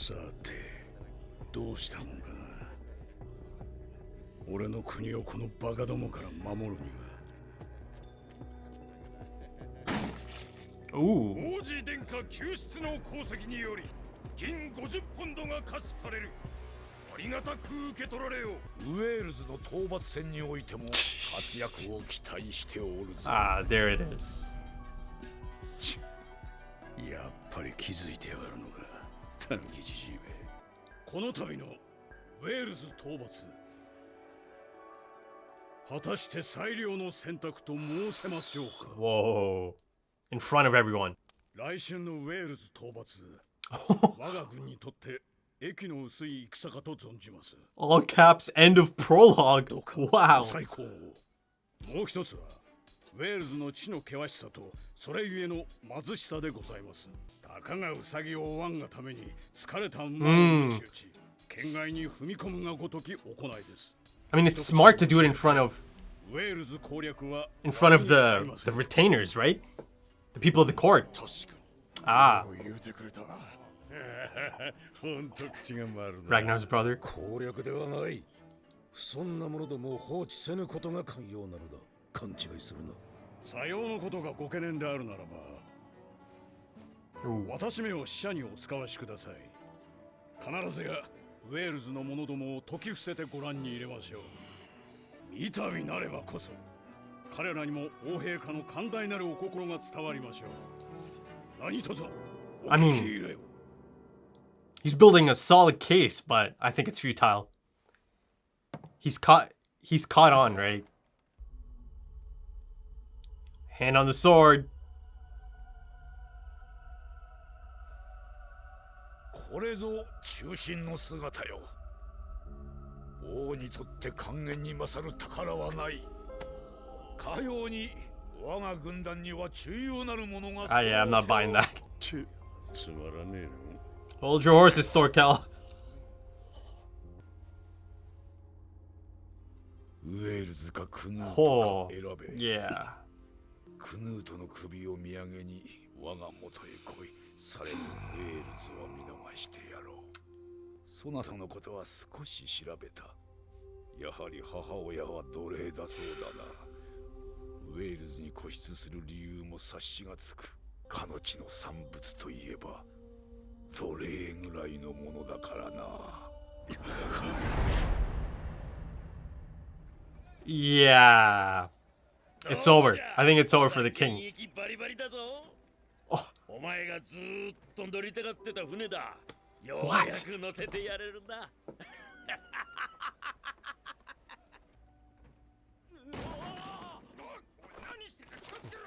さて、どうしたもんかな。俺の国をこのバカどもから守るには。Ooh. 王子殿下救出の功績により銀50ポンドが可視される。ありがたく受け取られよう。ウェールズの討伐戦においても活躍を期待しておるぞ。Ah, there it is. やっぱり気づいてやがるのか、タヌキじじいめ。この度のウェールズ討伐、果たして最良の選択と申せましょうか。 Whoa. In front of everyone. 来春のウェールズ討伐、我が軍にとって益の薄い戦かと存じます。 All caps, end of prologue. どうか Wow. 最高を。もう一つはウェールズの地の険しさとそれゆえの貧しさでございます。たかがウサギを追わんがために疲れた馬を打ち打ち、県外に踏み込むがごとき行いです。 I mean, it's smart to do it in front of ウェールズ攻略は the retainers, right? The people of the court. 確か Ah, 言うてくれた。本当口が回るな。 Ragnar's brother. 攻略ではない。そんなものどもを放置せぬことが肝要なのだ。勘違いするな。さようのことがご懸念であるならば、 Ooh. 私めを使者にお使わしください。必ずやウェールズの者どもを説き伏せてご覧に入れましょう。見たびなればこそ彼らにも王陛下の寛大なるお心が伝わりましょう。何卒お聞き入れよ。 He's building a solid case, but I think it's futile. He's caught on, right? Hand on the sword. これぞ中心の姿よ。王にとって還元に勝る宝はない。かように我が軍団には重要なるものが。 Ah, yeah, I'm not buying that. つまらねえの。 Hold your horses, Thorkell. ウェールズかクヌート Oh, か選べ。 yeah. クヌートの首を見上げに我が元へ来い。されぬウェールズは見逃してやろう。そなたのことは少し調べた。やはり母親は奴隷だそうだな。ウェールズに固執する理由も察しがつく。かの地の産物といえば奴隷ぐらいのものだからな。Yeah. It's over. I think it's over for the king. お前がずーっと乗りたがってた船だ。よう What? やく乗せてやれるんだ。何してるか助けろ。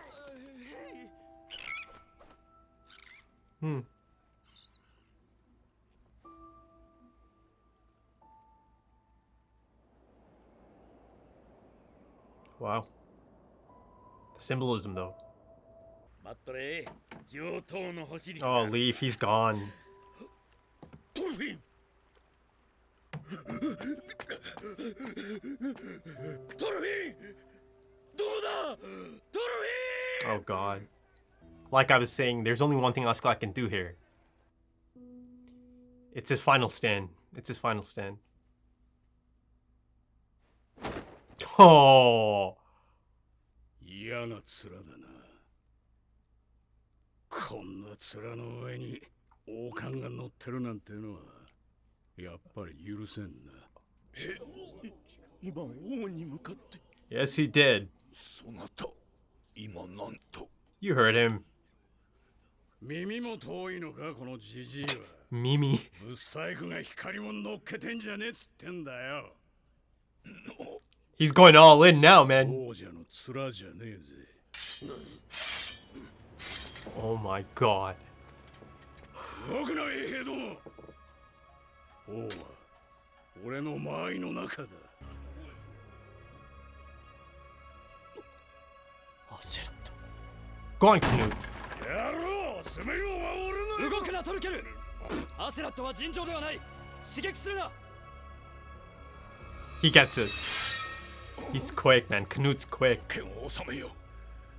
Hmm. Wow. The symbolism, though. 待っとれ。上等の星に。 Oh, Leaf, he's gone. トルフィン。トルフィン。どうだ。トルフィン。 Oh, God. Like I was saying, there's only one thing Askeladd can do here. It's his final stand. It's his final stand. Oh. 嫌な面だな。こんな面の上に王冠が乗ってるなんてのはやっぱり許せんな。今王に向かって。 Yes, he did. そなた今なんと。 You heard him. 耳も遠いのかこのジジイは。 Mimi. ブサイクが光も乗っけてんじゃねえっつってんだよ。 He's going all in now, man. 王者の面じゃねえぜ。 Oh my God. 動くな衛兵ども。王は俺の間合いの中だ。 Go on, Canute. やろう、攻めようは俺の。動くなトルケル。アセラットは尋常ではない。刺激するな。 He gets it. He's quick, man. Canute's quick. 剣を収めよ。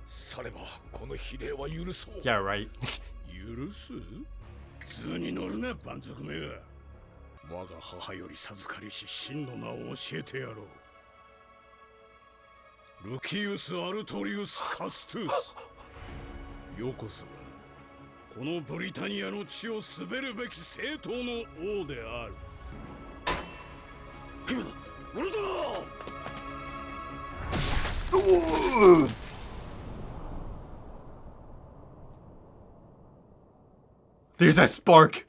さればこの比例は許そう。 Yeah, right. 許す？通に乗るな蛮族めが。我が母より授かりし真の名を教えてやろう。ルキウス・アルトリウス・カストゥース。よこそがこのブリタニアの地を滑るべき正統の王である。今だ、俺だ。There's a spark.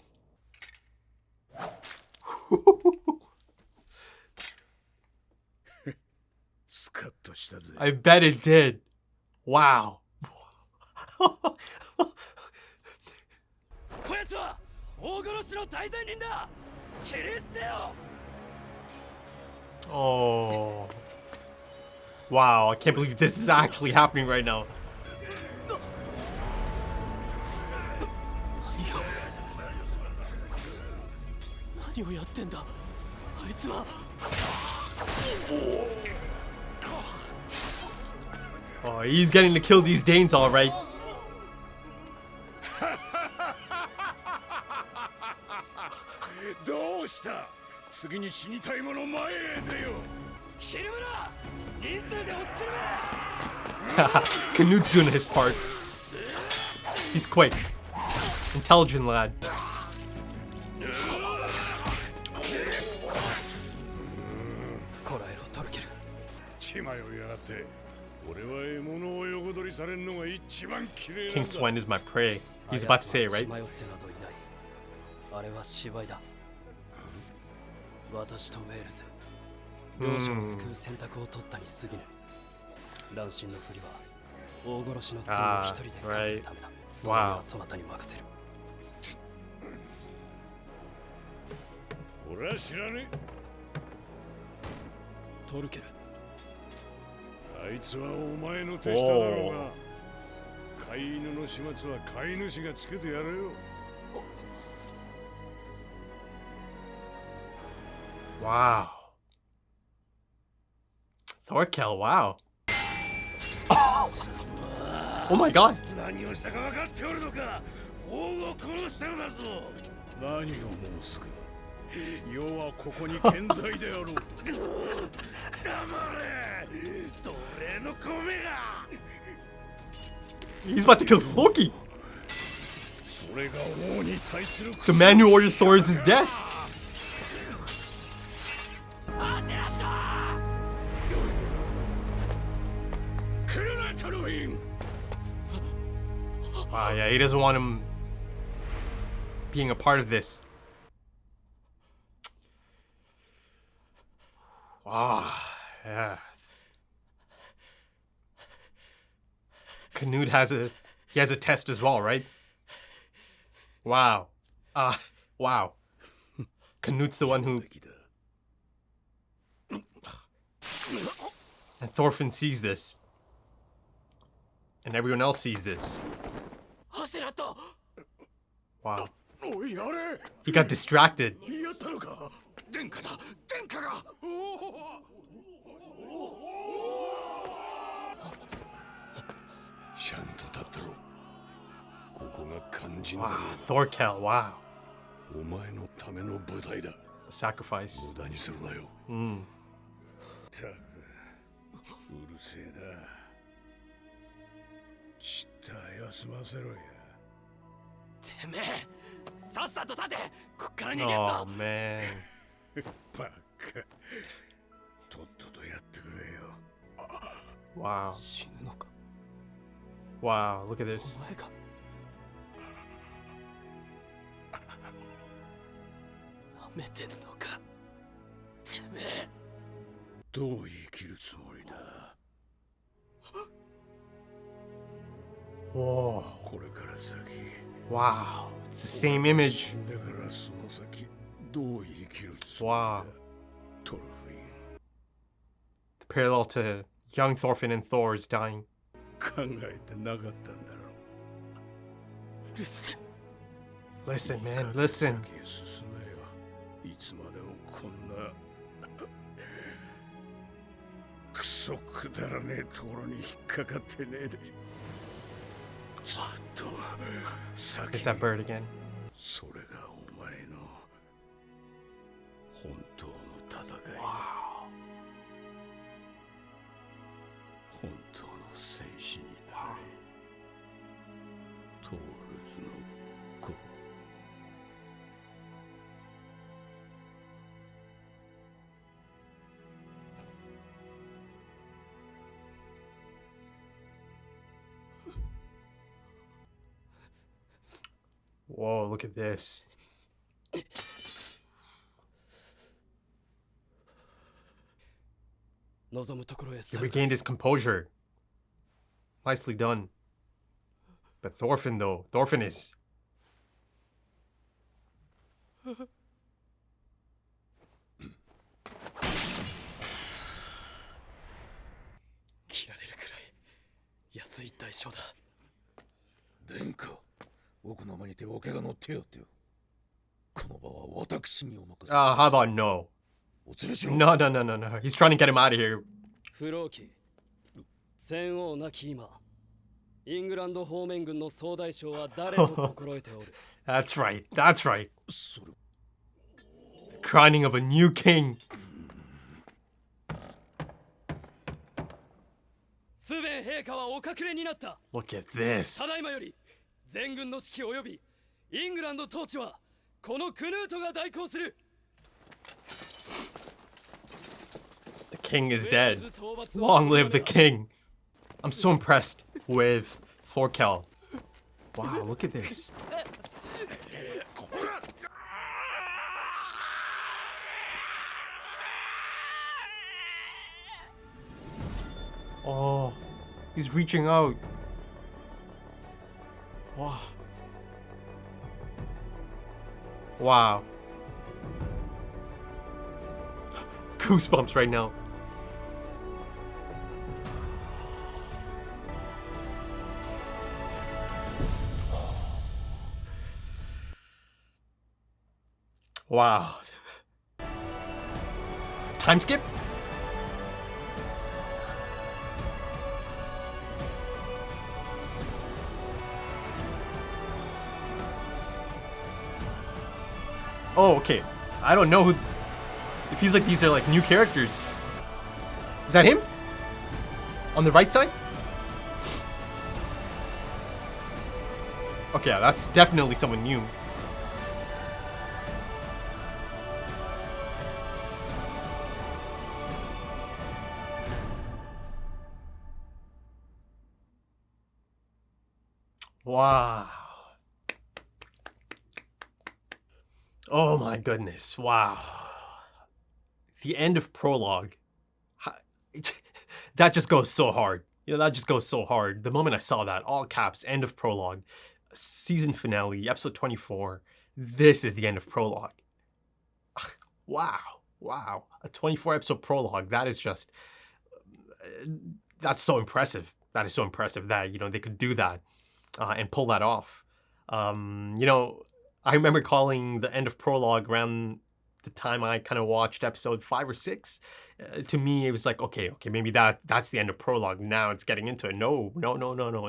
スカッとしたぜ。 I bet it did. Wow. こやつは大殺しの大罪人だ。切り捨てよ。 Oh. Wow, I can't believe this is actually happening right now. 何をやってんだあいつは。 Oh, he's getting to kill these Danes, all right. どうした。次に死にたい者前へ出よ。ひるむな。人数で押し切るめ。 Canute's doing his part. He's quick. Intelligent lad. こらえろトルケル。血迷いやがって。俺は獲物を横取りされんのが一番綺麗なん King だ。 Swen is my prey. He's about to say it, right? 迷ってなどいない。あれは芝居だ。私とウェールズ、両者を救う選択を取ったに過ぎぬ。乱心のふりは大殺しの罪を一人でかけるためだ。俺はそなたに任せる。俺は知らねトルケル。え。あいつはお前の手下だろうが。飼い犬の始末は飼い主がつけてやれよ。 Wow. Thorkell, wow. Oh my god. 何をしたか分かっておるのか。王を殺したのだぞ。何を申すか。世はここに健在であろう。黙れ。奴隷の米が。 He's about to kill Loki. それが王に対する。 The man who ordered Thor's death. Wow, yeah, he doesn't want him being a part of this. Wow, yeah. Canute has a test as well, right? Wow. Wow. Canute's the one who. And Thorfinn sees this. And everyone else sees this. Wow. He got distracted. やったのか。殿下だ。殿下が。ちゃんと立ってろ。ここが肝心だ。 Wow, Thorkell, wow. お前のための部隊だ。 The sacrifice. 無駄にするなよ。たく、うるせえな。ちった休ませろや。てめえ、さっさと立て。こっから逃げるぞ。 Oh, man. バカ。とっととやってくれよ。 Wow. 死ぬのか。 Wow, look at this. お前が。舐めてるのか。てめえ。どう生きるつもりだ。 Whoa. これから先。 Wow. It's the same image. 死んでからその先、どう生きるつもりだ。 Wow. トルフィン。 The parallel to young Thorfinn and Thor's dying. 考えてなかったんだろう。 Listen, man, listen. 先へ進めよ。いつまでもこんなクソくだらねえところに引っかかってねえで。ずっと先 It's that bird again. それがお前の本当の戦いだ。本当の戦士になれ。トールズの子。Whoa, look at this. 望むところへ He 去る。 regained his composure. Nicely done. But Thorfinn, though. Thorfinn is... 切られるくらい安い代償だ。殿下、僕の前にてお怪我の手当てを。この場は私にお任せ。 how about no? お連れしろ。 No. He's trying to get him out of here. フローキ、戦王なき今、イングランド方面軍の総大将は誰と心得ておる。 That's right. That's right. それ The crowning of a new king. スヴェン陛下はお隠れになった。 Look at this. ただいまより全軍の指揮及びイングランド統治はこのクヌートが代行する。 The king is dead. Long live the king. I'm so impressed with Thorkell. Wow, look at this. Oh, he's reaching out. Wow. Wow. Goosebumps right now. Wow. Time skip? Oh, okay. I don't know who... It feels like these are like new characters. Is that him? On the right side? Okay, that's definitely someone new. Wow. Oh my goodness. Wow. The end of Prologue. That just goes so hard. You know, that just goes so hard. The moment I saw that, all caps, end of Prologue. Season finale, episode 24. This is the end of Prologue. Wow. Wow. A 24 episode prologue. That is just... That's so impressive. That is so impressive that, you know, they could do that and pull that off. You know, I remember calling the end of Prologue around the time I kind of watched episode 5 or 6. To me, it was like, okay, maybe that's the end of Prologue. Now it's getting into it. No.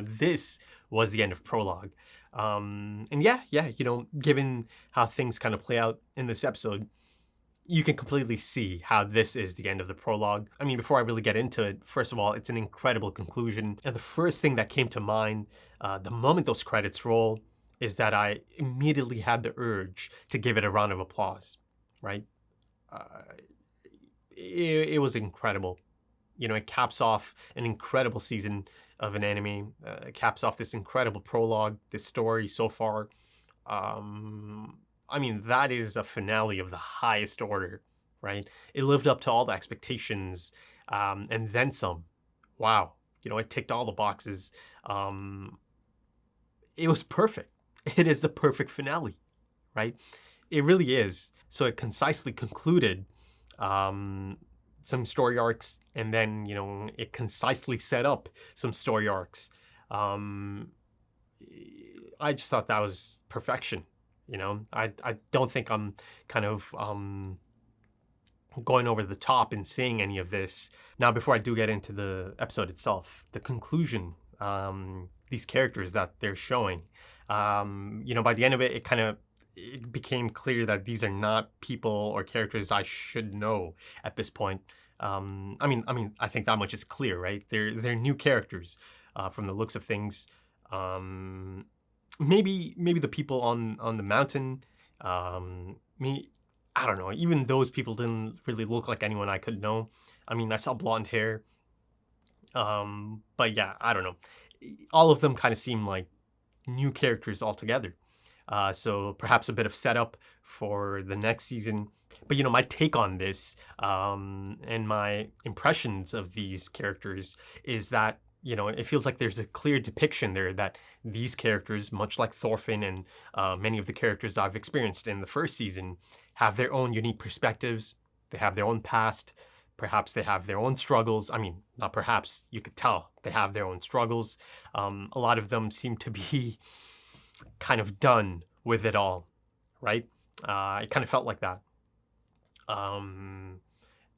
This was the end of Prologue. And yeah, you know, given how things kind of play out in this episode, you can completely see how this is the end of the prologue. I mean, before I really get into it, first of all, it's an incredible conclusion. And the first thing that came to mind the moment those credits roll is that I immediately had the urge to give it a round of applause, right? It was incredible. You know, it caps off an incredible season of an anime. It caps off this incredible prologue, this story so far. I mean, that is a finale of the highest order, right? It lived up to all the expectations and then some. Wow. You know, it ticked all the boxes. It was perfect. It is the perfect finale, right? It really is. So it concisely concluded some story arcs, and then, you know, it concisely set up some story arcs. I just thought that was perfection. You know, I don't think I'm kind of going over the top in saying any of this. Now, before I do get into the episode itself, the conclusion, these characters that they're showing, you know, by the end of it, it kind of it became clear that these are not people or characters I should know at this point. I think that much is clear, right? They're new characters from the looks of things. Maybe the people on the mountain. I don't know. Even those people didn't really look like anyone I could know. I mean, I saw blonde hair. But yeah, I don't know. All of them kind of seem like new characters altogether. So perhaps a bit of setup for the next season. But, my take on this and my impressions of these characters is that, it feels like there's a clear depiction there that these characters, much like Thorfinn and many of the characters I've experienced in the first season, have their own unique perspectives. They have their own past. Perhaps they have their own struggles. I mean, not perhaps, you could tell they have their own struggles. A lot of them seem to be kind of done with it all, right? It kind of felt like that. And,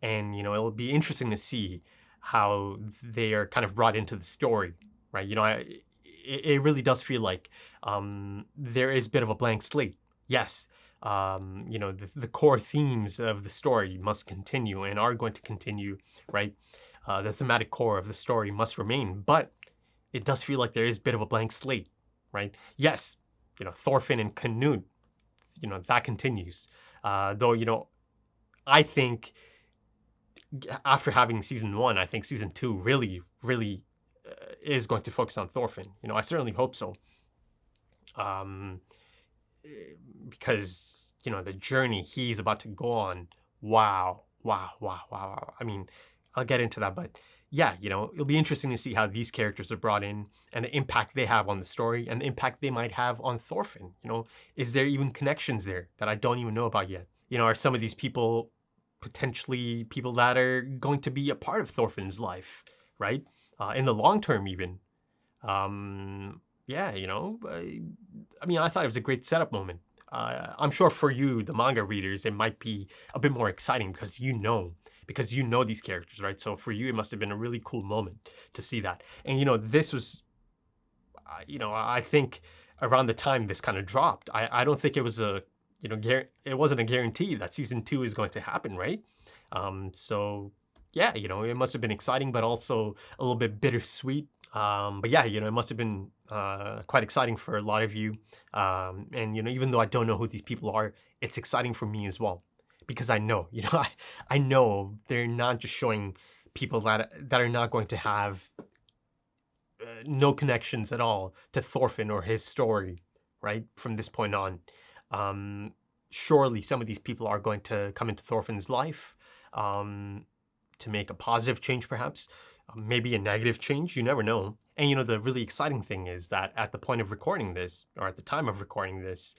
it'll be interesting to see how they are kind of brought into the story, right? It really does feel like there is a bit of a blank slate. Yes, the core themes of the story must continue and are going to continue, right? The thematic core of the story must remain, but it does feel like there is a bit of a blank slate, right? Yes, Thorfinn and Canute, that continues. Though, I think after having season 1, I think season 2 really, really is going to focus on Thorfinn. I certainly hope so. Because, the journey he's about to go on, wow. I mean, I'll get into that, but yeah, it'll be interesting to see how these characters are brought in and the impact they have on the story and the impact they might have on Thorfinn. Is there even connections there that I don't even know about yet? Are some of these people potentially people that are going to be a part of Thorfinn's life, right? In the long term, even. I thought it was a great setup moment. I'm sure for you, the manga readers, it might be a bit more exciting because you know these characters, right? So for you, it must have been a really cool moment to see that. And, this was, I think around the time this kind of dropped, I don't think it was it wasn't a guarantee that season 2 is going to happen, right? So yeah, it must have been exciting, but also a little bit bittersweet. But yeah, it must have been quite exciting for a lot of you. And, even though I don't know who these people are, it's exciting for me as well. Because I know, I know they're not just showing people that are not going to have no connections at all to Thorfinn or his story, right? From this point on. Surely some of these people are going to come into Thorfinn's life to make a positive change, perhaps. Maybe a negative change, you never know. And the really exciting thing is that at the point of recording this, or at the time of recording this,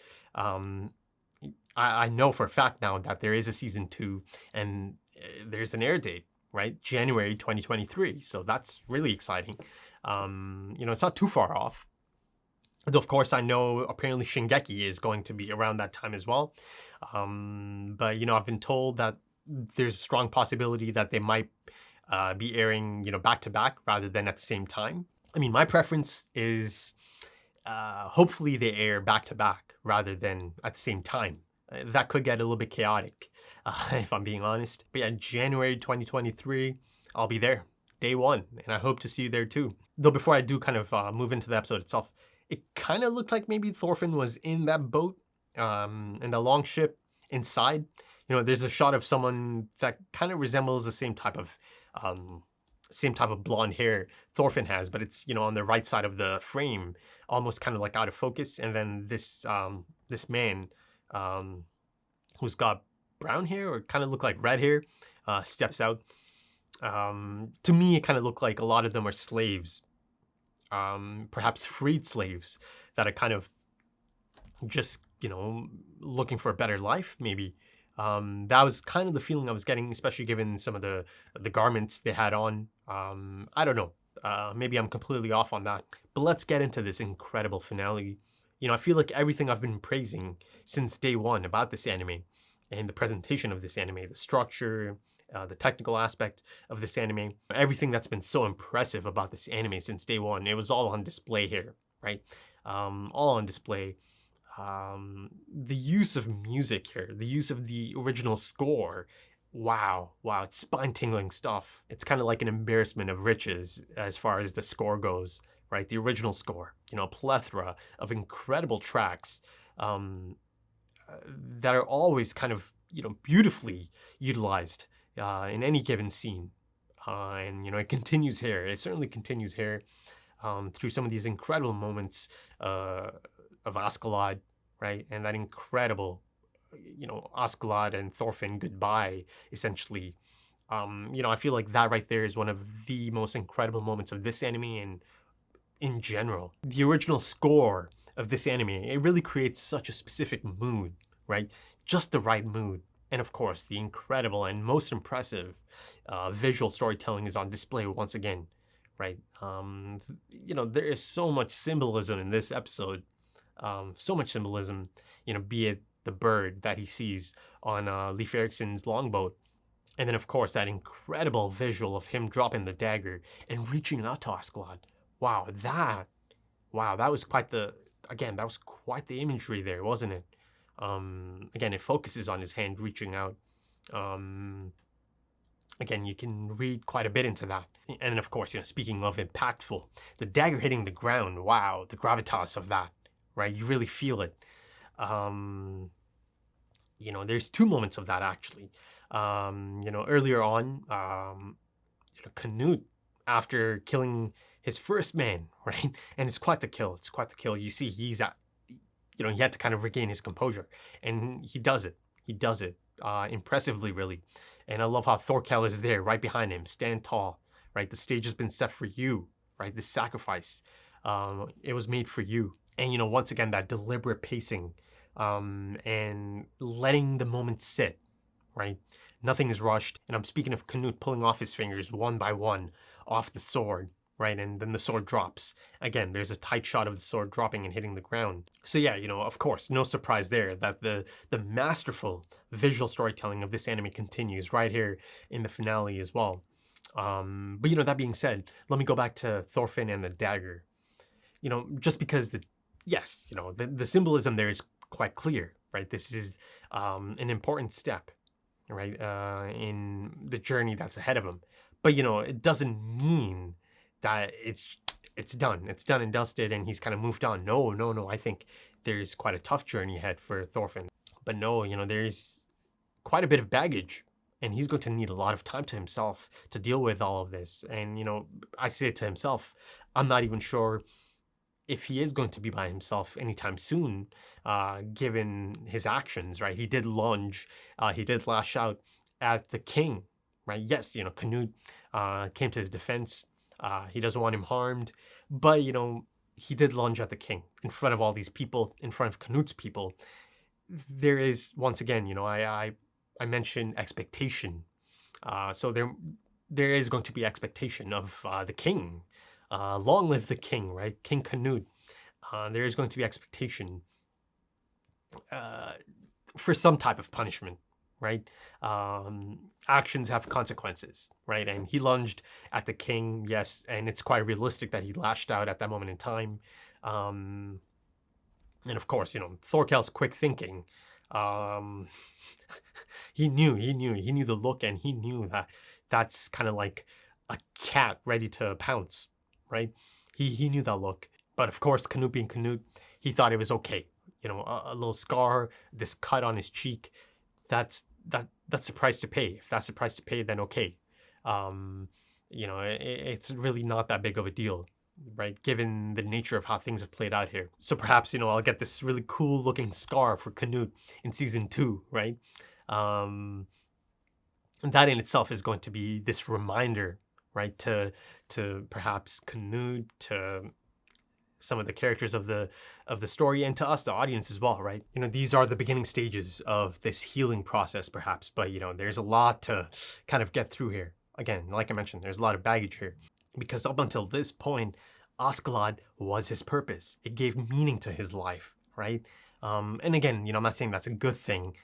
I know for a fact now that there is a season 2 and there's an air date, right? January 2023. So that's really exciting. It's not too far off. Though, of course, I know apparently Shingeki is going to be around that time as well. But, I've been told that there's a strong possibility that they might be airing, back to back rather than at the same time. I mean, my preference is hopefully they air back to back rather than at the same time. That could get a little bit chaotic, if I'm being honest. But yeah, January 2023, I'll be there, day 1, and I hope to see you there too. Though before I do kind of move into the episode itself, it kind of looked like maybe Thorfinn was in that boat, in the long ship inside. There's a shot of someone that kind of resembles the same type of blonde hair Thorfinn has, but it's, on the right side of the frame, almost kind of like out of focus. And then this man, who's got brown hair or kind of look like red hair, steps out. To me, it kind of looked like a lot of them are slaves, perhaps freed slaves that are kind of just, looking for a better life, maybe. That was kind of the feeling I was getting, especially given some of the garments they had on. I don't know. Maybe I'm completely off on that. But let's get into this incredible finale. I feel like everything I've been praising since day 1 about this anime and the presentation of this anime, the structure, the technical aspect of this anime, everything that's been so impressive about this anime since day 1, it was all on display here, right? All on display. The use of music here, the use of the original score, wow, it's spine-tingling stuff. It's kind of like an embarrassment of riches as far as the score goes, right? The original score, a plethora of incredible tracks that are always kind of, beautifully utilized in any given scene. And, it continues here. It certainly continues here through some of these incredible moments of Askeladd, right? And that incredible, Askeladd and Thorfinn goodbye, essentially. I feel like that right there is one of the most incredible moments of this anime and in general. The original score of this anime, it really creates such a specific mood, right? Just the right mood. And of course, the incredible and most impressive visual storytelling is on display once again, right? There is so much symbolism in this episode. So much symbolism, be it the bird that he sees on Leif Erikson's longboat. And then, of course, that incredible visual of him dropping the dagger and reaching out to Askeladd. Wow, that was quite the imagery there, wasn't it? Again, it focuses on his hand reaching out. Again, you can read quite a bit into that. And then, of course, speaking of impactful, the dagger hitting the ground, wow, the gravitas of that, right? You really feel it. There's two moments of that, actually. Earlier on, Canute, after killing his first man, right? And it's quite the kill. You see, he's at, he had to kind of regain his composure. And he does it. Impressively, really. And I love how Thorkell is there, right behind him. Stand tall, right? The stage has been set for you, right? This sacrifice, it was made for you. And, once again, that deliberate pacing and letting the moment sit, right? Nothing is rushed. And I'm speaking of Canute pulling off his fingers one by one off the sword, right? And then the sword drops. Again, there's a tight shot of the sword dropping and hitting the ground. So yeah, of course, no surprise there that the masterful visual storytelling of this anime continues right here in the finale as well. But that being said, let me go back to Thorfinn and the dagger. Just because the symbolism there is quite clear, right? This is an important step, right, in the journey that's ahead of him. But it doesn't mean that it's done. It's done and dusted, and he's kind of moved on. No. I think there's quite a tough journey ahead for Thorfinn. But no, there's quite a bit of baggage, and he's going to need a lot of time to himself to deal with all of this. And I say it to himself. I'm not even sure if he is going to be by himself anytime soon, given his actions, right? He did lunge, he did lash out at the king, right? Yes, Canute came to his defense. He doesn't want him harmed, but, he did lunge at the king in front of all these people, in front of Canute's people. There is, once again, I mentioned expectation. So there is going to be expectation of the king. Long live the king, right? King Canute. There is going to be expectation for some type of punishment, right? Actions have consequences, right? And he lunged at the king, yes, and it's quite realistic that he lashed out at that moment in time. And of course, Thorkell's quick thinking. He knew the look, and he knew that that's kind of like a cat ready to pounce, right? He knew that look. But of course, Canute being Canute, he thought it was okay. A little scar, this cut on his cheek, that's the price to pay. If that's the price to pay, then okay. It's really not that big of a deal, right? Given the nature of how things have played out here. So perhaps, I'll get this really cool looking scar for Canute in season 2, right? And that in itself is going to be this reminder, right? To perhaps Canute, to some of the characters of the story, and to us, the audience as well, right? These are the beginning stages of this healing process, perhaps, but there's a lot to kind of get through here. Again, like I mentioned, there's a lot of baggage here, because up until this point, Askeladd was his purpose. It gave meaning to his life, right? And again, I'm not saying that's a good thing,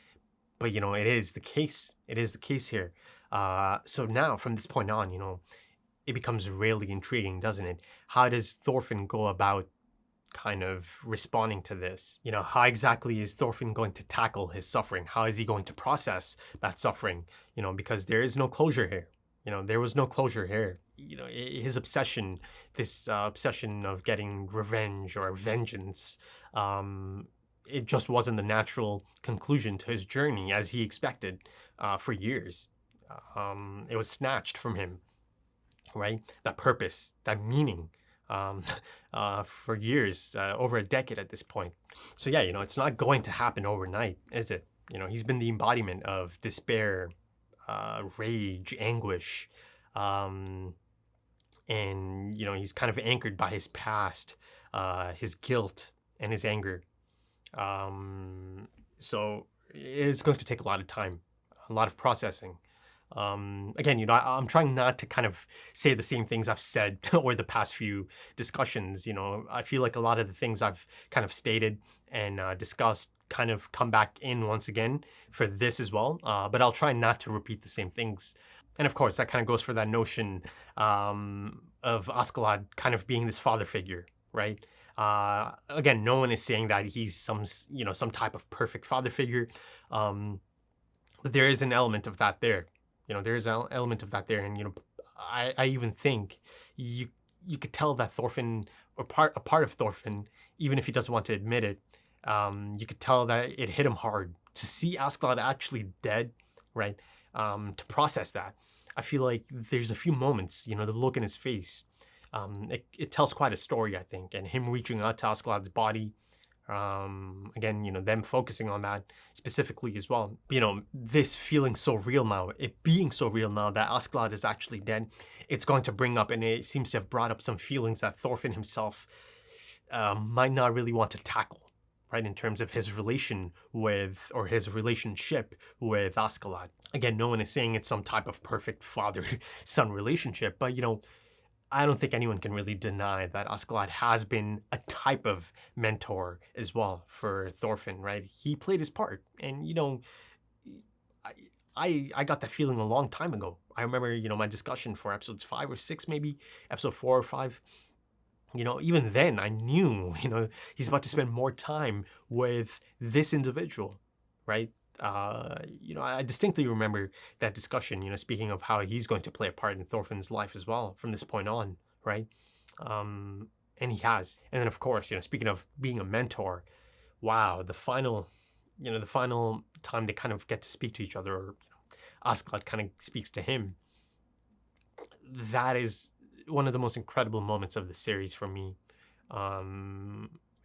but it is the case. It is the case here. So now, from this point on, it becomes really intriguing, doesn't it? How does Thorfinn go about, kind of responding to this. You know, how exactly is Thorfinn going to tackle his suffering? How is he going to process that suffering? You know, because there is no closure here. You know, there was no closure here. You know, his obsession, this obsession of getting revenge or vengeance, it just wasn't the natural conclusion to his journey as he expected for years. It was snatched from him, right? That purpose, that meaning, for years, over a decade at this point. So yeah, you know, it's not going to happen overnight, is it? You know, he's been the embodiment of despair, rage, anguish, and, you know, he's kind of anchored by his past, his guilt and his anger. So it's going to take a lot of time, a lot of processing. Again, you know, I'm trying not to kind of say the same things I've said over the past few discussions. You know, I feel like a lot of the things I've kind of stated and discussed kind of come back in once again for this as well. But I'll try not to repeat the same things. And of course, that kind of goes for that notion of Askeladd kind of being this father figure, right? Again, no one is saying that he's some type of perfect father figure, but there is an element of that there. You know, there is an element of that there, and you know, I even think you could tell that Thorfinn, or a part of Thorfinn, even if he doesn't want to admit it, you could tell that it hit him hard to see Askeladd actually dead, right? To process that, I feel like there's a few moments, you know, the look in his face. It tells quite a story, I think, and him reaching out to Askeladd's body, again, you know, them focusing on that specifically as well. You know, this feeling so real now, it being so real now that Askeladd is actually dead, it's going to bring up, and it seems to have brought up some feelings that Thorfinn himself might not really want to tackle, right, in terms of his relation with, or his relationship with Askeladd. Again, no one is saying it's some type of perfect father-son relationship, but, you know, I don't think anyone can really deny that Askeladd has been a type of mentor as well for Thorfinn, right? He played his part, and, you know, I got that feeling a long time ago. I remember, you know, my discussion for episodes 5 or 6, maybe episode 4 or 5. You know, even then I knew, you know, he's about to spend more time with this individual, right? You know, I distinctly remember that discussion, you know, speaking of how he's going to play a part in Thorfinn's life as well from this point on, right? And he has. And then, of course, you know, speaking of being a mentor, wow, the final time they kind of get to speak to each other, or, you know, Askeladd kind of speaks to him, that is one of the most incredible moments of the series for me.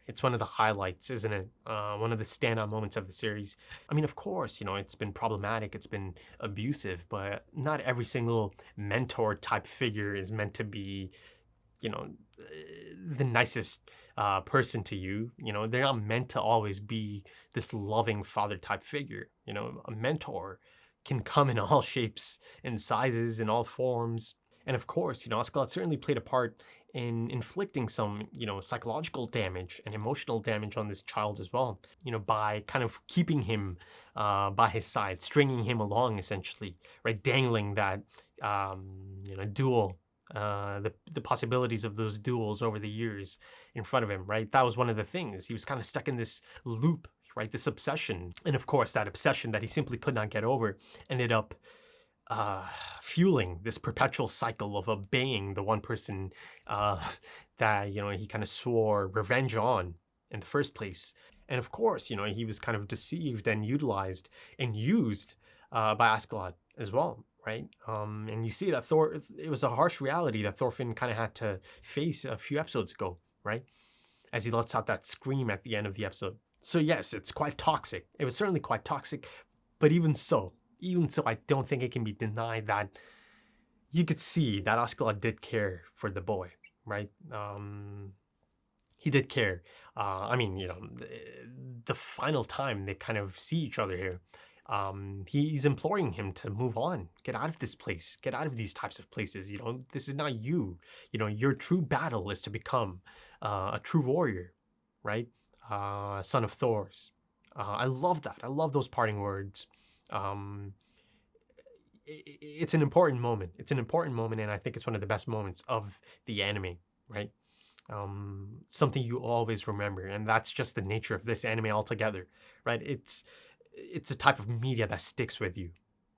It's one of the highlights, isn't it? One of the standout moments of the series. I mean, of course, you know, it's been problematic, it's been abusive, but not every single mentor type figure is meant to be, you know, the nicest person to you. You know, they're not meant to always be this loving father type figure. You know, a mentor can come in all shapes and sizes, in all forms. And of course, you know, Askeladd certainly played a part in inflicting some, you know, psychological damage and emotional damage on this child as well, you know, by kind of keeping him by his side, stringing him along, essentially, right, dangling that, you know, duel, the possibilities of those duels over the years in front of him, right? That was one of the things. He was kind of stuck in this loop, right, this obsession. And of course, that obsession that he simply could not get over ended up fueling this perpetual cycle of obeying the one person that, you know, he kind of swore revenge on in the first place. And of course, you know, he was kind of deceived and utilized and used by Askeladd as well, right? And you see that it was a harsh reality that Thorfinn kind of had to face a few episodes ago, right? As he lets out that scream at the end of the episode. So yes, it's quite toxic. It was certainly quite toxic, but even so, I don't think it can be denied that you could see that Askeladd did care for the boy, right? He did care. I mean, you know, the final time they kind of see each other here, he's imploring him to move on, get out of this place, get out of these types of places. You know, this is not you. You know, your true battle is to become a true warrior, right? Son of Thor's. I love that. I love those parting words. It's an important moment. It's an important moment, and I think it's one of the best moments of the anime, right? something you always remember, and that's just the nature of this anime altogether, right? It's a type of media that sticks with you,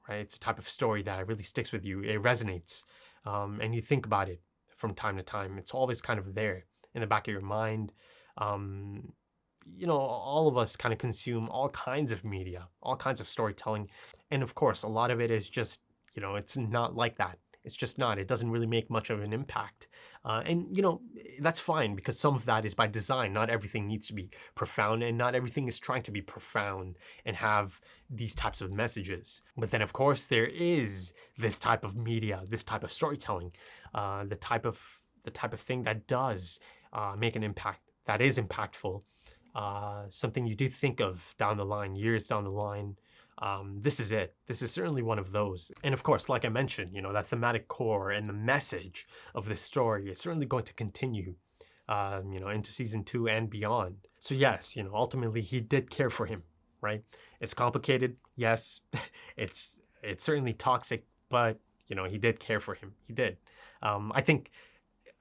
right? It's a type of story that really sticks with you. It resonates, and you think about it from time to time. It's always kind of there in the back of your mind. All of us kind of consume all kinds of media, all kinds of storytelling, and of course, a lot of it is just, it's not like that. It's just not. It doesn't really make much of an impact. And that's fine, because some of that is by design. Not everything needs to be profound, and not everything is trying to be profound and have these types of messages. But then, of course, there is this type of media, this type of storytelling, the type of thing that does make an impact, that is impactful, something you do think of down the line, years down the line. This is it. This is certainly one of those. And of course, like I mentioned, that thematic core and the message of this story is certainly going to continue, into season 2 and beyond. So yes, ultimately he did care for him, right? It's complicated. Yes, it's certainly toxic, but, he did care for him. He did. I think,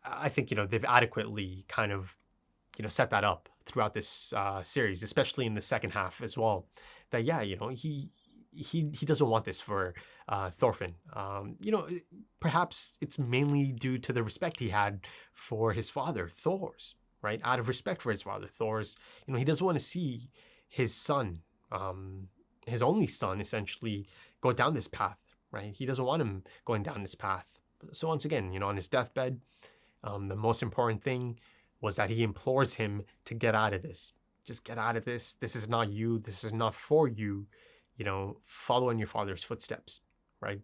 they've adequately kind of, set that up throughout this series, especially in the second half as well. That he doesn't want this for Thorfinn. Perhaps it's mainly due to the respect he had for his father, Thor's, right? Out of respect for his father, Thor's, he doesn't want to see his son, his only son, essentially go down this path, right? He doesn't want him going down this path. So once again, on his deathbed, the most important thing was that he implores him to get out of this. Just get out of this. This is not you. This is not for you. Follow in your father's footsteps, right?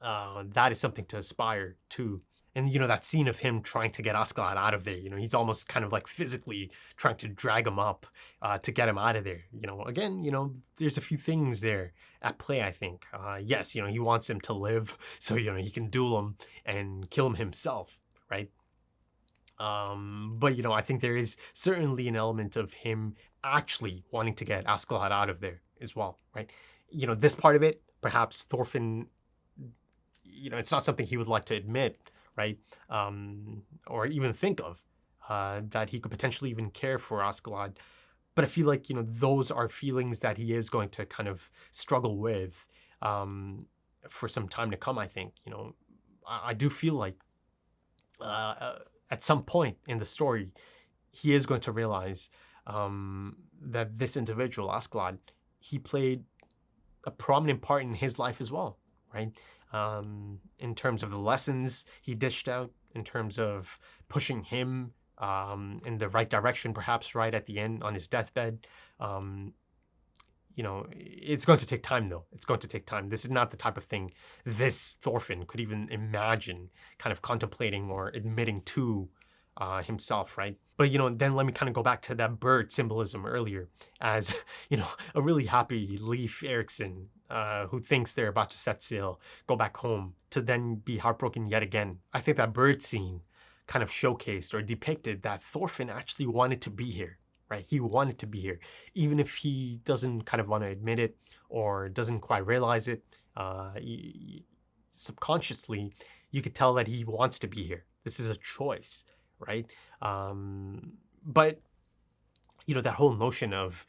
That is something to aspire to. And, that scene of him trying to get Askeladd out of there, he's almost kind of like physically trying to drag him up to get him out of there. Again, there's a few things there at play, I think. Yes, he wants him to live so, he can duel him and kill him himself, right? But, I think there is certainly an element of him actually wanting to get Askeladd out of there as well, right? This part of it, perhaps Thorfinn, it's not something he would like to admit, right? Or even think of, that he could potentially even care for Askeladd. But I feel like, those are feelings that he is going to kind of struggle with for some time to come, I think. I do feel like at some point in the story, he is going to realize that this individual, Askeladd, he played a prominent part in his life as well, right? In terms of the lessons he dished out, in terms of pushing him in the right direction, perhaps right at the end on his deathbed. It's going to take time, though. It's going to take time. This is not the type of thing this Thorfinn could even imagine kind of contemplating or admitting to himself, right? But, then let me kind of go back to that bird symbolism earlier as, a really happy Leif Erikson who thinks they're about to set sail, go back home, to then be heartbroken yet again. I think that bird scene kind of showcased or depicted that Thorfinn actually wanted to be here. Right? He wanted to be here, even if he doesn't kind of want to admit it or doesn't quite realize it. Subconsciously, you could tell that he wants to be here. This is a choice, right? But, that whole notion of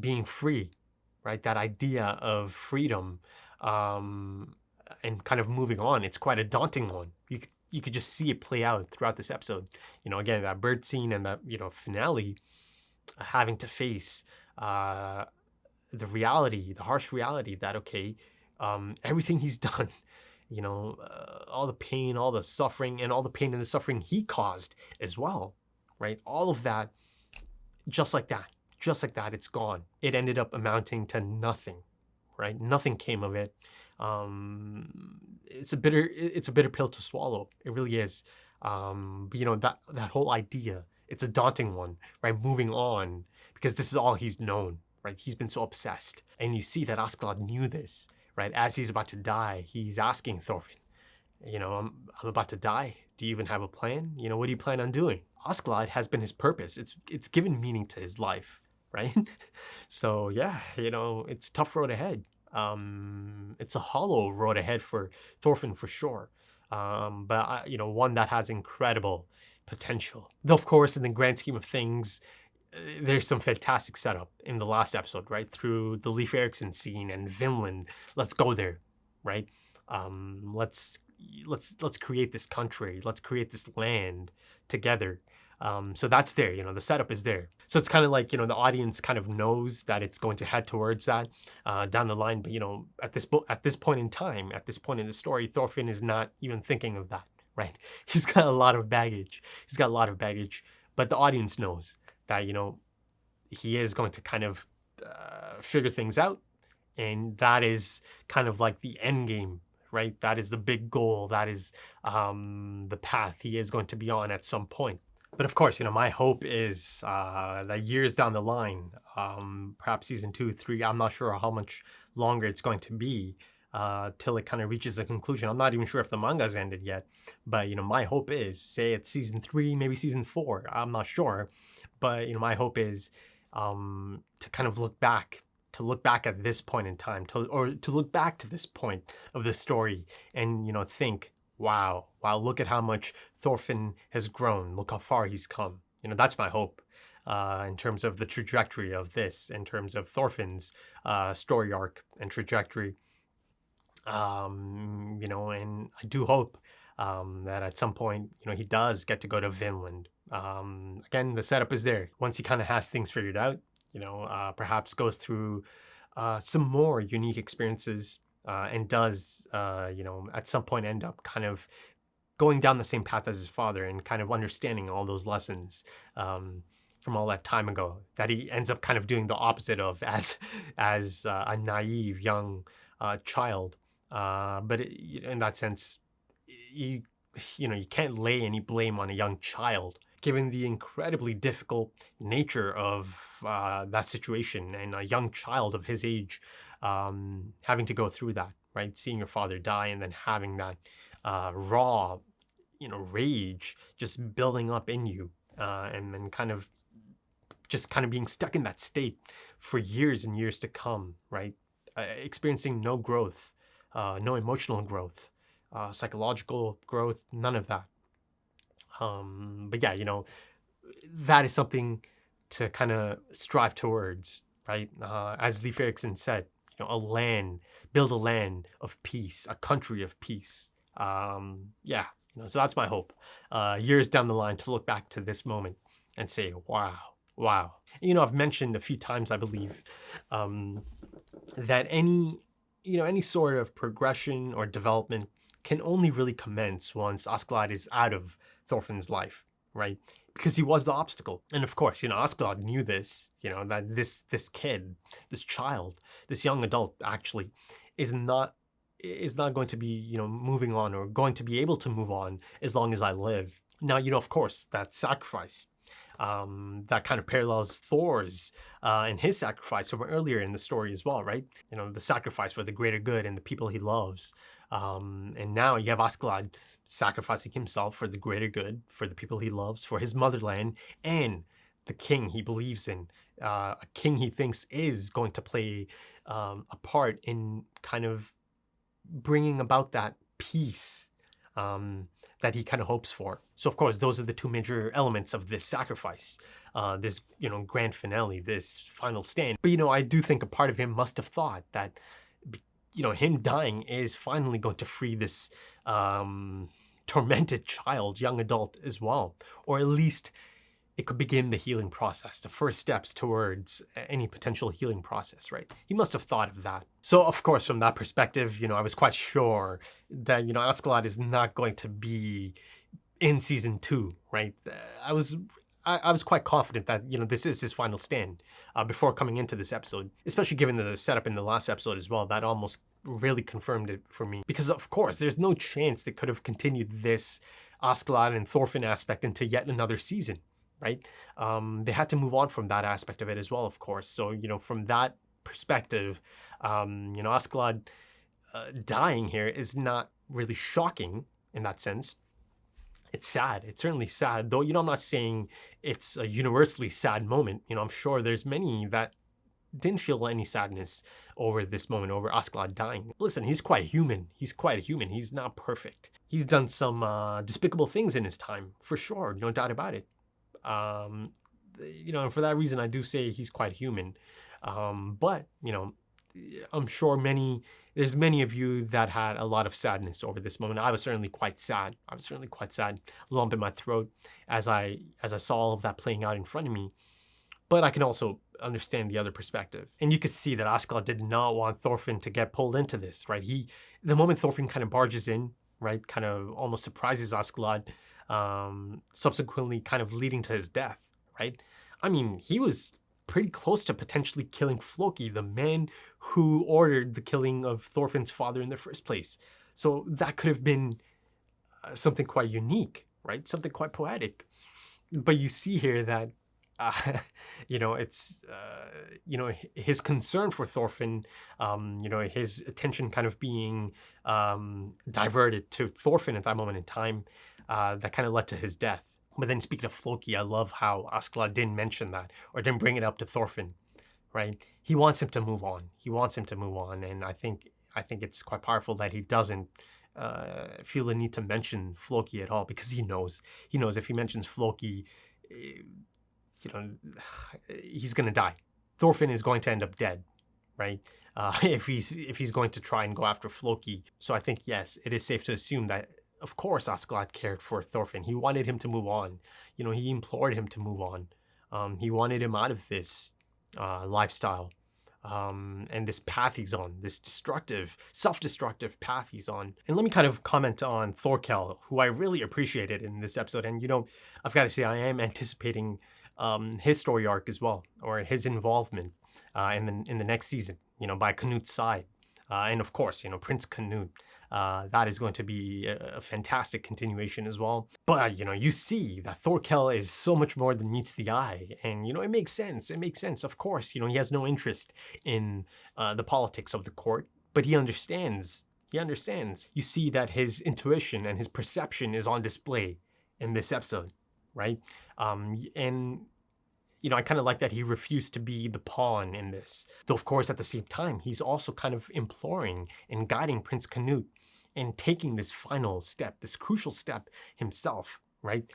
being free, right? That idea of freedom and kind of moving on, it's quite a daunting one. You could just see it play out throughout this episode. Again, that bird scene and that, finale, having to face the reality, the harsh reality that, okay, everything he's done, all the pain, all the suffering, and all the pain and the suffering he caused as well, right? All of that, just like that, it's gone. It ended up amounting to nothing, right? Nothing came of it. It's a bitter pill to swallow. It really is. But that whole idea, it's a daunting one, right? Moving on, because this is all he's known, right? He's been so obsessed. And you see that Askeladd knew this, right? As he's about to die, he's asking Thorfinn, I'm about to die. Do you even have a plan? What do you plan on doing? Askeladd has been his purpose. It's given meaning to his life, right? So yeah, it's a tough road ahead. It's a hollow road ahead for Thorfinn for sure. but one that has incredible potential. Though, of course, in the grand scheme of things, there's some fantastic setup in the last episode, right? Through the Leif Erikson scene and Vinland. Let's go there, right? Let's create this country. Let's create this land together. So that's there, the setup is there. So it's kind of like, the audience kind of knows that it's going to head towards that down the line. But, at this point in time, at this point in the story, Thorfinn is not even thinking of that, right? He's got a lot of baggage. But the audience knows that, he is going to kind of figure things out. And that is kind of like the end game, right? That is the big goal. That is the path he is going to be on at some point. But of course, my hope is that years down the line, perhaps season 2, 3, I'm not sure how much longer it's going to be till it kind of reaches a conclusion. I'm not even sure if the manga's ended yet. But, my hope is, say it's season 3, maybe season 4. I'm not sure. But, my hope is to kind of look back at this point in time, to look back to this point of the story and, think, wow, look at how much Thorfinn has grown. Look how far he's come. That's my hope in terms of the trajectory of this, in terms of Thorfinn's story arc and trajectory. And I do hope that at some point, he does get to go to Vinland. Again, the setup is there. Once he kind of has things figured out, perhaps goes through some more unique experiences and does, at some point end up kind of going down the same path as his father and kind of understanding all those lessons from all that time ago that he ends up kind of doing the opposite of as a naive young child. But in that sense, you can't lay any blame on a young child, given the incredibly difficult nature of that situation and a young child of his age having to go through that, right? Seeing your father die and then having that raw, rage just building up in you and then kind of being stuck in that state for years and years to come, right? Experiencing no growth, no emotional growth, psychological growth, none of that. But yeah, that is something to kind of strive towards, right? As Leif Erikson said, build a land of peace, a country of peace. So that's my hope. Years down the line to look back to this moment and say, wow. I've mentioned a few times, I believe, that any sort of progression or development can only really commence once Askeladd is out of Thorfinn's life, right? Because he was the obstacle. And of course, Askeladd knew this, that this kid, this child, this young adult actually is not going to be, moving on or going to be able to move on as long as I live. Now, of course, that sacrifice, that kind of parallels Thor's and his sacrifice from earlier in the story as well, right? The sacrifice for the greater good and the people he loves. And now you have Askeladd sacrificing himself for the greater good, for the people he loves, for his motherland, and the king he believes in, a king he thinks is going to play a part in kind of bringing about that peace that he kind of hopes for. So, of course, those are the two major elements of this sacrifice, this, grand finale, this final stand. But, I do think a part of him must have thought that, him dying is finally going to free this tormented child, young adult as well. Or at least it could begin the healing process, the first steps towards any potential healing process, right? He must have thought of that. So, of course, from that perspective, I was quite sure that, Askeladd is not going to be in season 2, right? I was quite confident that, this is his final stand before coming into this episode, especially given the setup in the last episode as well. That almost really confirmed it for me. Because, of course, there's no chance they could have continued this Askeladd and Thorfinn aspect into yet another season, right? They had to move on from that aspect of it as well, of course. So, from that perspective, Askeladd dying here is not really shocking in that sense. It's sad. It's certainly sad, though, I'm not saying it's a universally sad moment. I'm sure there's many that didn't feel any sadness over this moment, over Askeladd dying. Listen, he's quite human. He's quite human. He's not perfect. He's done some despicable things in his time, for sure, no doubt about it. And for that reason, I do say he's quite human. But I'm sure there's many of you that had a lot of sadness over this moment. I was certainly quite sad. Lump in my throat as I saw all of that playing out in front of me. But I can also understand the other perspective. And you could see that Askeladd did not want Thorfinn to get pulled into this, right? The moment Thorfinn kind of barges in, right, kind of almost surprises Askeladd, subsequently kind of leading to his death, right? I mean, he was pretty close to potentially killing Floki, the man who ordered the killing of Thorfinn's father in the first place. So that could have been something quite unique, right? Something quite poetic. But you see here that, it's, his concern for Thorfinn, his attention kind of being diverted to Thorfinn at that moment in time, that kind of led to his death. But then speaking of Floki, I love how Askeladd didn't mention that or didn't bring it up to Thorfinn, right? He wants him to move on. And I think it's quite powerful that he doesn't feel the need to mention Floki at all, because he knows if he mentions Floki, he's going to die. Thorfinn is going to end up dead, right? If he's going to try and go after Floki. So I think, yes, it is safe to assume that, of course, Askeladd cared for Thorfinn. He wanted him to move on. He implored him to move on. He wanted him out of this lifestyle and this path he's on, this self-destructive path he's on. And let me kind of comment on Thorkell, who I really appreciated in this episode. And, I've got to say, I am anticipating his story arc as well, or his involvement in the next season, by Canute's side. And of course, Prince Canute. That is going to be a fantastic continuation as well. But, you see that Thorkell is so much more than meets the eye. And, it makes sense. Of course, he has no interest in the politics of the court, but he understands. You see that his intuition and his perception is on display in this episode, right? And I kind of like that he refused to be the pawn in this. Though, of course, at the same time, he's also kind of imploring and guiding Prince Canute and taking this final step, this crucial step himself, right?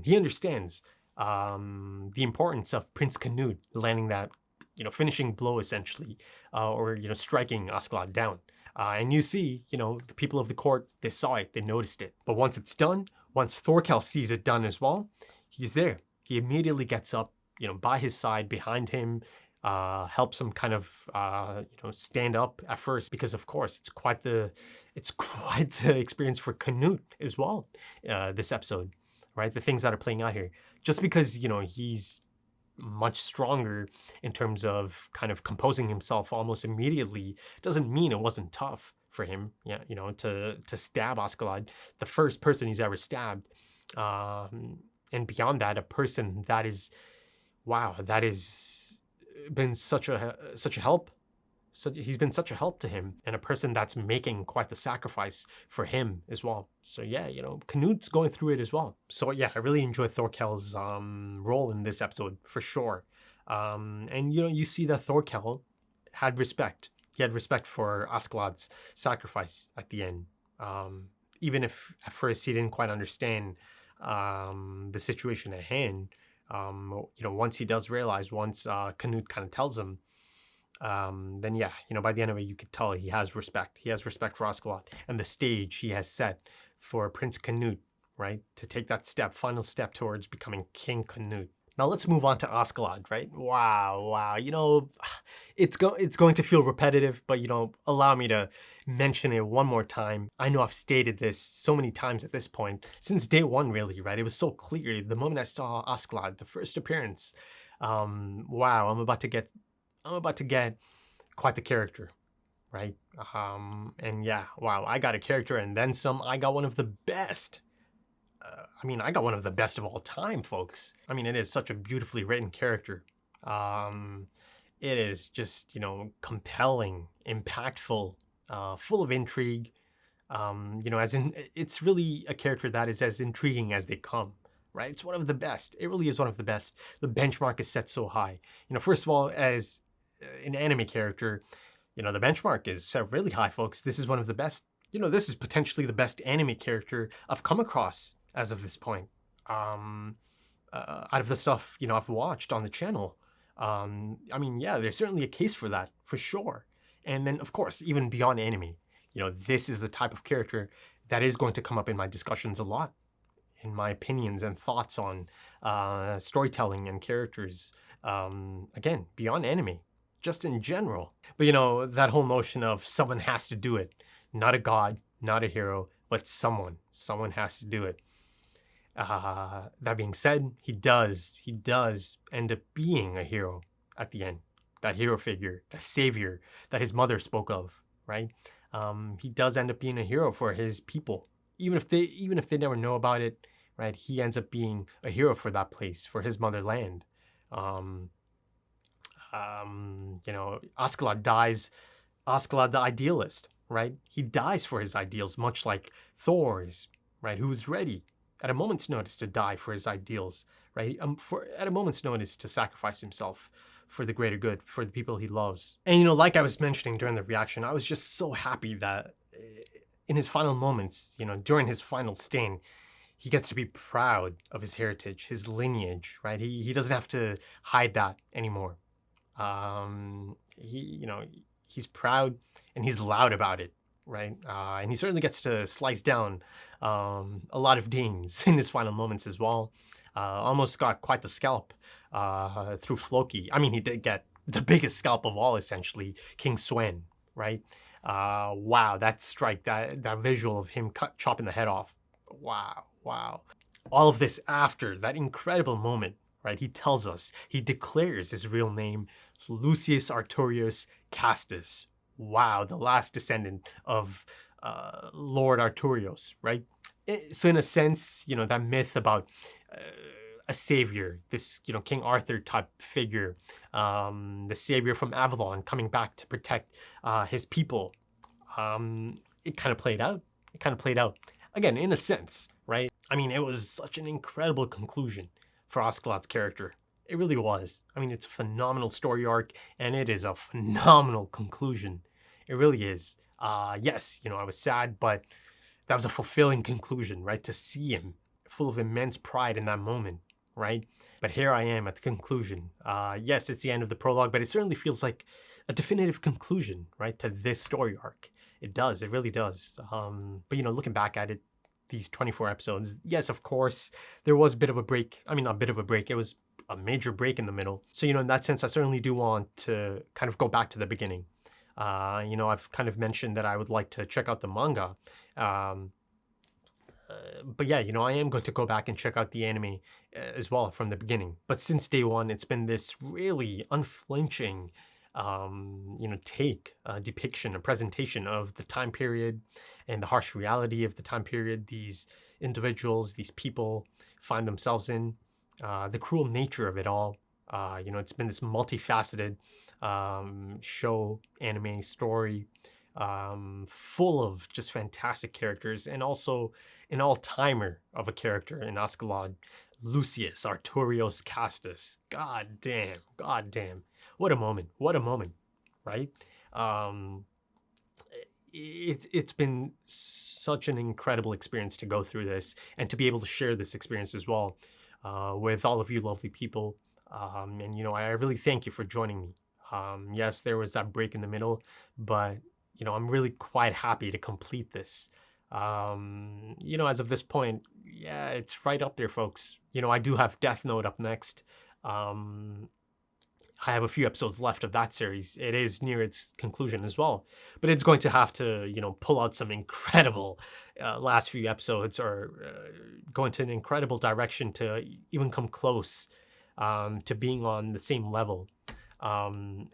He understands the importance of Prince Canute landing that, finishing blow, essentially, or, striking Askeladd down. And you see, the people of the court, they saw it, they noticed it. But once it's done, once Thorkell sees it done as well, he's there. He immediately gets up, by his side, behind him, helps him kind of, stand up at first, because of course it's quite the experience for Canute as well. This episode, right? The things that are playing out here, just because he's much stronger in terms of kind of composing himself almost immediately, doesn't mean it wasn't tough for him. To stab Askeladd, the first person he's ever stabbed, and beyond that, a person that is. Wow, that has been such a help. So he's been such a help to him, and a person that's making quite the sacrifice for him as well. So yeah, Canute's going through it as well. So yeah, I really enjoyed Thorkell's role in this episode for sure. And you see that Thorkell had respect. He had respect for Askeladd's sacrifice at the end. Even if at first he didn't quite understand the situation at hand. Once he does realize, once Canute kind of tells him, then yeah, by the end of it, you could tell he has respect. He has respect for Askeladd and the stage he has set for Prince Canute, right? To take that final step towards becoming King Canute. Now let's move on to Askeladd, right? Wow. It's going to feel repetitive, but allow me to mention it one more time. I know I've stated this so many times at this point, since day one, really, right? It was so clear the moment I saw Askeladd, the first appearance. Wow, I'm about to get quite the character, right? And yeah, wow, I got a character and then some. I got one of the best. I got one of the best of all time, folks. It is such a beautifully written character. It is just, compelling, impactful, full of intrigue. It's really a character that is as intriguing as they come, right? It's one of the best. It really is one of the best. The benchmark is set so high. First of all, as an anime character, the benchmark is set really high, folks. This is one of the best, this is potentially the best anime character I've come across as of this point. Out of the stuff, I've watched on the channel. Yeah, there's certainly a case for that, for sure. And then, of course, even beyond anime, this is the type of character that is going to come up in my discussions a lot, in my opinions and thoughts on storytelling and characters. Again, beyond anime, just in general. But, that whole notion of someone has to do it. Not a god, not a hero, but someone. Someone has to do it. That being said, he does end up being a hero at the end. That hero figure, that savior that his mother spoke of, right? He does end up being a hero for his people, even if they never know about it, right? He ends up being a hero for that place, for his motherland. Askeladd dies. Askeladd, the idealist, right? He dies for his ideals, much like Thor is, right? Who was ready at a moment's notice to die for his ideals, right? At a moment's notice to sacrifice himself for the greater good, for the people he loves. And, like I was mentioning during the reaction, I was just so happy that in his final moments, during his final stain, he gets to be proud of his heritage, his lineage, right? He doesn't have to hide that anymore. He's proud and he's loud about it, right? And he certainly gets to slice down a lot of Danes in his final moments as well. Almost got quite the scalp through Floki. He did get the biggest scalp of all, essentially, King Sven, right? Wow, that strike, that visual of him chopping the head off. Wow. All of this after that incredible moment, right? He tells us, he declares his real name, Lucius Artorius Castus. Wow, the last descendant of Lord Artorius, right? So in a sense, that myth about a savior, this, King Arthur type figure, the savior from Avalon coming back to protect his people, it kind of played out. Again, in a sense, right? It was such an incredible conclusion for Askeladd's character. It really was. It's a phenomenal story arc, and it is a phenomenal conclusion. It really is. Yes, I was sad, but that was a fulfilling conclusion, right? To see him full of immense pride in that moment, right? But here I am at the conclusion. Yes, it's the end of the prologue, but it certainly feels like a definitive conclusion, right, to this story arc. It does. It really does. But, looking back at it, these 24 episodes, yes, of course, there was a bit of a break. Not a bit of a break. It was a major break in the middle. So, in that sense, I certainly do want to kind of go back to the beginning. I've kind of mentioned that I would like to check out the manga. But yeah, I am going to go back and check out the anime as well from the beginning. But since day one, it's been this really unflinching, depiction, a presentation of the time period and the harsh reality of the time period these individuals, these people find themselves in, the cruel nature of it all. It's been this multifaceted show, anime, story, full of just fantastic characters, and also an all-timer of a character in Askeladd, Lucius Artorius Castus. God damn. What a moment, right? It's been such an incredible experience to go through this and to be able to share this experience as well with all of you lovely people. And I really thank you for joining me. Yes, there was that break in the middle, but I'm really quite happy to complete this. As of this point, yeah, it's right up there, folks. I do have Death Note up next. I have a few episodes left of that series. It is near its conclusion as well, but it's going to have to, pull out some incredible last few episodes or go into an incredible direction to even come close to being on the same level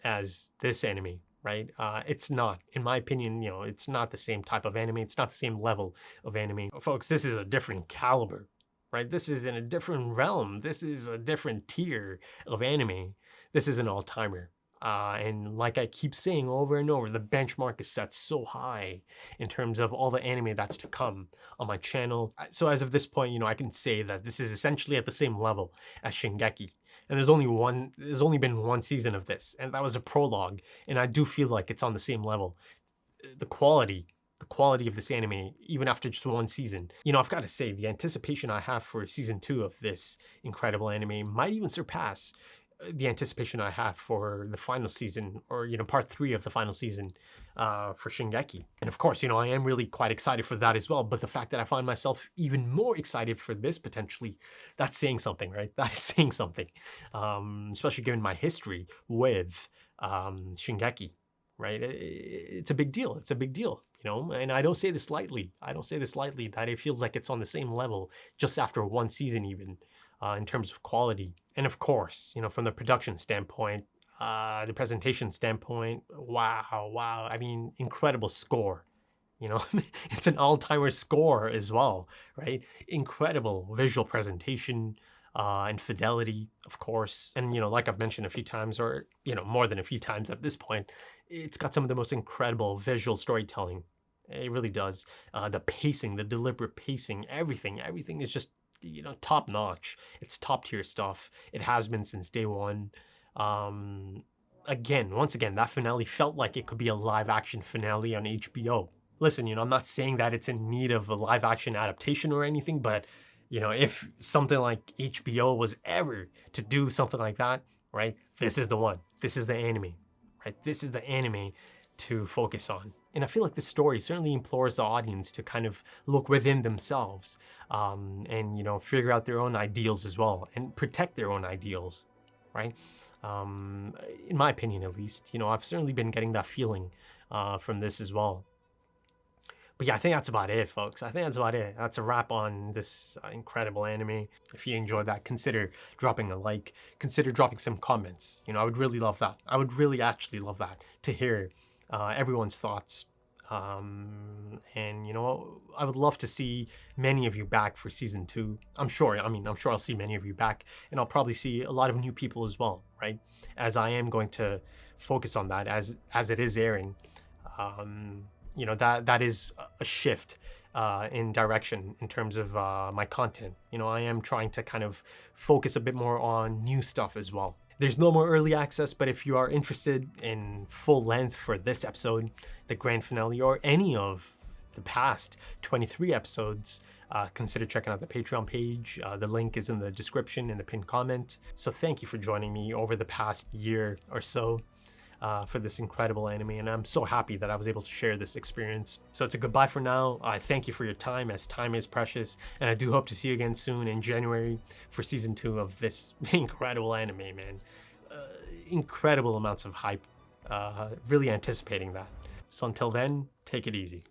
as this anime, right? It's not, in my opinion, it's not the same type of anime. It's not the same level of anime. Folks, this is a different caliber, right? This is in a different realm. This is a different tier of anime. This is an all-timer. And like I keep saying over and over, the benchmark is set so high in terms of all the anime that's to come on my channel. So as of this point, I can say that this is essentially at the same level as Shingeki, And there's only been one season of this, and that was a prologue. And I do feel like it's on the same level. The quality of this anime, even after just one season. You know, I've got to say, the anticipation I have for season 2 of this incredible anime might even surpass the anticipation I have for the final season, or, you know, part 3 of the final season for Shingeki. And of course, you know, I am really quite excited for that as well. But the fact that I find myself even more excited for this potentially, that's saying something, right? That is saying something, especially given my history with Shingeki, right? It's a big deal. It's a big deal. You know, and I don't say this lightly. That it feels like it's on the same level just after one season even, in terms of quality. And of course, you know, from the production standpoint, the presentation standpoint, wow. I mean, incredible score. You know, it's an all-timer score as well, right? Incredible visual presentation and fidelity, of course. And, you know, like I've mentioned a few times, or, you know, more than a few times at this point, it's got some of the most incredible visual storytelling. It really does. The pacing, the deliberate pacing, everything is just, you know, top notch. It's top tier stuff. It has been since day one. Once again, that finale felt like it could be a live action finale on HBO. Listen, you know, I'm not saying that it's in need of a live action adaptation or anything, but, you know, if something like HBO was ever to do something like that, right, this is the one. This is the anime, right? This is the anime to focus on. And I feel like this story certainly implores the audience to kind of look within themselves, and, you know, figure out their own ideals as well, and protect their own ideals, right? In my opinion, at least, you know, I've certainly been getting that feeling from this as well. But yeah, I think that's about it, folks. I think that's about it. That's a wrap on this incredible anime. If you enjoyed that, consider dropping a like. Consider dropping some comments. You know, I would really love that. I would really actually love that, to hear everyone's thoughts. And, you know, I would love to see many of you back for season 2. I'm sure I'll see many of you back, and I'll probably see a lot of new people as well, right? As I am going to focus on that as it is airing. You know, that is a shift in direction in terms of my content. You know, I am trying to kind of focus a bit more on new stuff as well. There's no more early access, but if you are interested in full length for this episode, the grand finale, or any of the past 23 episodes, consider checking out the Patreon page. The link is in the description in the pinned comment. So thank you for joining me over the past year or so for this incredible anime, and I'm so happy that I was able to share this experience. So it's a goodbye for now. I thank you for your time, as time is precious, and I do hope to see you again soon in January for season 2 of this incredible anime, man. Incredible amounts of hype. Really anticipating that. So until then, take it easy.